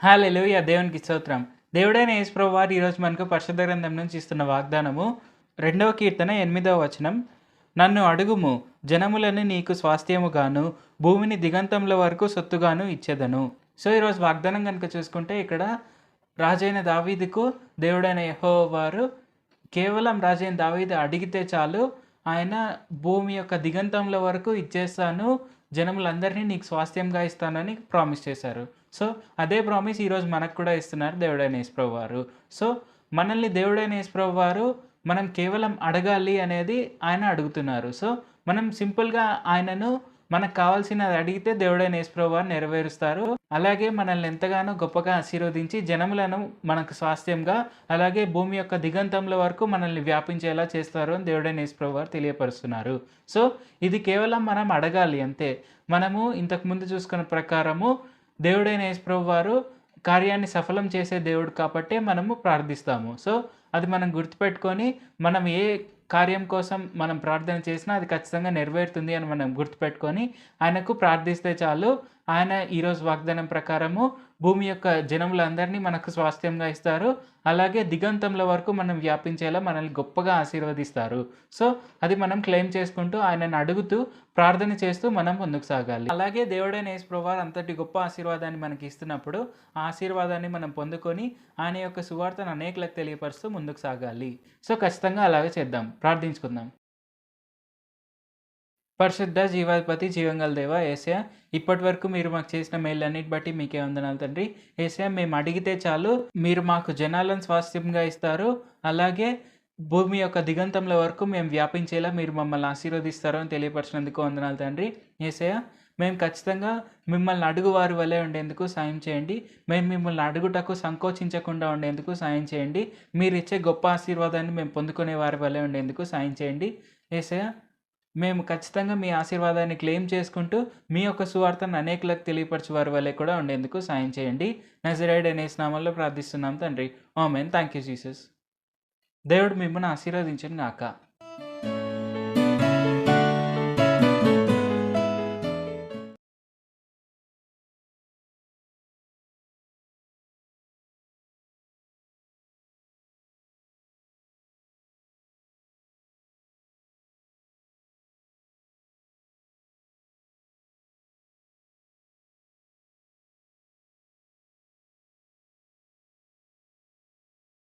హల్లెలూయా! దేవునికి స్తోత్రం. దేవుడైన యేసు ప్రభువారు ఈరోజు మనకు పరిశుద్ధ గ్రంథం నుంచి ఇస్తున్న వాగ్దానము 2వ కీర్తన 8వ వచనం. నన్ను అడుగుము, జనములను నీకు స్వాస్థ్యముగాను, భూమిని దిగంతముల వరకు సొత్తుగాను ఇచ్చెదను. సో, ఈరోజు వాగ్దానం గనుక చూసుకుంటే ఇక్కడ రాజైన దావీదుకు దేవుడైన యెహోవా వారు కేవలం రాజైన దావీదు అడిగితే చాలు, ఆయన భూమి యొక్క దిగంతముల వరకు ఇచ్చేస్తాను, జనములందరినీ నీకు స్వాస్థ్యంగా ఇస్తానని ప్రామిస్ చేశారు. సో, అదే ప్రామిస్ ఈరోజు మనకు కూడా ఇస్తున్నారు దేవుడైన యేసు ప్రభువారు. సో, మనల్ని దేవుడైన యేసు ప్రభువారు మనం కేవలం అడగాలి అనేది ఆయన అడుగుతున్నారు. సో, మనం సింపుల్‌గా ఆయనను మనకు కావాల్సినది అడిగితే దేవుడైన యేసు ప్రభువారు నెరవేరుస్తారు. అలాగే మనల్ని ఎంతగానో గొప్పగా ఆశీర్వదించి జనములను మనకు స్వాస్థ్యంగా, అలాగే భూమి యొక్క దిగంతముల వరకు మనల్ని వ్యాపించేలా చేస్తారు అని దేవుడైన యేసు ప్రభువారు తెలియపరుస్తున్నారు. సో, ఇది కేవలం మనం అడగాలి అంతే. మనము ఇంతకుముందు చూసుకున్న ప్రకారము దేవుడైన యేసు ప్రభువారు కార్యాన్ని సఫలం చేసే దేవుడు కాబట్టే మనము ప్రార్థిస్తాము. సో, అది మనం గుర్తుపెట్టుకొని మనం ఏ కార్యం కోసం మనం ప్రార్థన చేసినా అది ఖచ్చితంగా నెరవేరుతుంది అని మనం గుర్తుపెట్టుకొని ఆయనకు ప్రార్థిస్తే చాలు. ఆయన ఈరోజు వాగ్దానం ప్రకారము భూమి యొక్క జనములందరినీ మనకు స్వాస్థ్యంగా ఇస్తారు. అలాగే దిగంతముల వరకు మనం వ్యాపించేలా మనల్ని గొప్పగా ఆశీర్వదిస్తారు. సో, అది మనం క్లెయిమ్ చేసుకుంటూ ఆయనను అడుగుతూ ప్రార్థన చేస్తూ మనం ముందుకు సాగాలి. అలాగే దేవుడైన యేసు ప్రభువారు అంతటి గొప్ప ఆశీర్వాదాన్ని మనకి ఇస్తున్నప్పుడు ఆ ఆశీర్వాదాన్ని మనం పొందుకొని ఆయన యొక్క సువార్తను అనేకులకు తెలియపరుస్తూ ముందుకు సాగాలి. సో, ఖచ్చితంగా అలాగే చేద్దాం. ప్రార్థించుకుందాం. పరిశుద్ధ జీవాధిపతి జీవంగల దేవ యేసయ్య, ఇప్పటివరకు మీరు మాకు చేసిన మేళ్ళన్నిటి బట్టి మీకే వందనాలు తండ్రి. యేసయ్య, మేము అడిగితే చాలు మీరు మాకు జనాలను స్వాస్థ్యంగా ఇస్తారు. అలాగే భూమి యొక్క దిగంతముల వరకు మేము వ్యాపించేలా మీరు మమ్మల్ని ఆశీర్వదిస్తారు అని తెలియపరిచినందుకు వందనాలు తండ్రి. యేసయ్య, మేము ఖచ్చితంగా మిమ్మల్ని అడుగువారి వలె ఉండేందుకు సాయం చేయండి. మేము మిమ్మల్ని అడుగుటకు సంకోచించకుండా ఉండేందుకు సాయం చేయండి. మీరు ఇచ్చే గొప్ప ఆశీర్వాదాన్ని మేము పొందుకునే వారి వలె ఉండేందుకు సాయం చేయండి. యేసయ్య, మేము ఖచ్చితంగా మీ ఆశీర్వాదాన్ని క్లెయిమ్ చేసుకుంటూ మీ యొక్క సువార్తను అనేకులకు తెలియపరచు వారి వల్లే కూడా ఉండేందుకు సాయం చేయండి. నజరేయుడైన యేసు నామములో ప్రార్థిస్తున్నాం తండ్రి. ఆమేన్. Thank you Jesus. దేవుడు మిమ్మల్ని ఆశీర్వదించును గాక.